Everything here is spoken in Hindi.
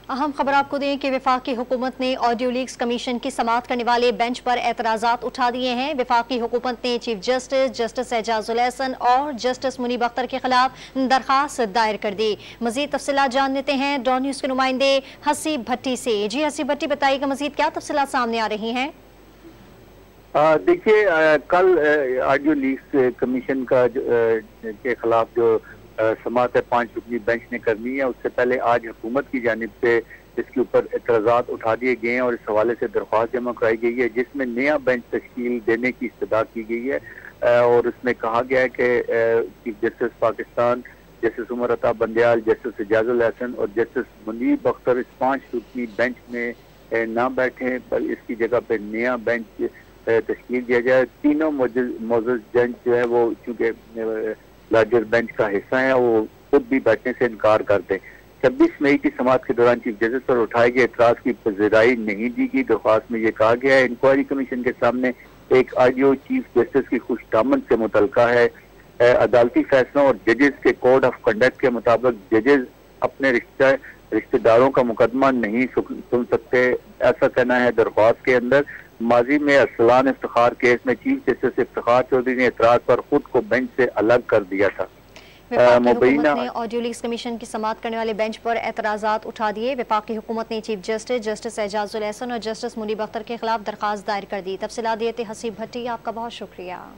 अहम खबर आपको दें कि वफाकी हुकूमत ने ऑडियो लीक्स कमीशन की समाअत करने वाले बेंच पर एतराज़ात उठा दिए हैं। वफाकी हुकूमत ने chief justice justice Ejazul Ehsan और जस्टिस मुनीब अख्तर के खिलाफ दरखास्त दायर कर दी। मजीद तफसीलात जान लेते हैं डॉन न्यूज़ के नुमाइंदे हसीब भट्टी से। जी हसीब भट्टी, बताइएगा मजीद क्या तफसीलात सामने आ रही हैं? देखिए, कल ऑडियो लीक्स कमीशन का के खिलाफ जो समाअत है 5 रुकनी बेंच ने करनी है, उससे पहले आज हुकूमत की जानिब से इसके ऊपर एतराज़ात उठा दिए गए हैं और इस हवाले से दरख्वास्त जमा कराई गई है, जिसमें नया बेंच तश्कील देने की इस्तदा की गई है। और उसमें कहा गया है कि chief justice Pakistan justice Umar Ata Bandial, justice Ejazul Ehsan और जस्टिस मुनीब अख्तर इस 5 रुकनी बेंच में ना बैठे, पर इसकी जगह पर नया बेंच तश्कील दिया जाए। तीनों मोअज़्ज़ज़ जज जो है वो चूँकि लार्जर बेंच का हिस्सा है, वो खुद भी बैठने से इनकार कर दें। 26 मई की समाअत के दौरान चीफ जस्टिस पर उठाए गए एतराज की पज़ीराई नहीं दी गई। दरख्वास्त में यह कहा गया है इंक्वायरी कमीशन के सामने एक ऑडियो चीफ जस्टिस की खुशदामद से मुतल्लिका है। अदालती फैसलों और जजेस के कोड ऑफ कंडक्ट के मुताबिक जजेस अपने रिश्तेदारों का मुकदमा नहीं सुन सकते, ऐसा कहना है दरख्वास्त के अंदर। माजी में अरसलान इफ्तिखार केस में चीफ जस्टिस इफ्तिखार चौधरी ने एतराज पर खुद को बेंच से अलग कर दिया था। मुबैना ने ऑडियो लीक्स कमीशन की समाअत करने वाले बेंच पर एतराज़ात उठा दिए। वफाकी हुकूमत ने chief justice justice Ejazul Ehsan और जस्टिस मुनीब अख्तर के खिलाफ दरखास्त दायर कर दी। तफसीलात देते हसीब भट्टी, आपका बहुत शुक्रिया।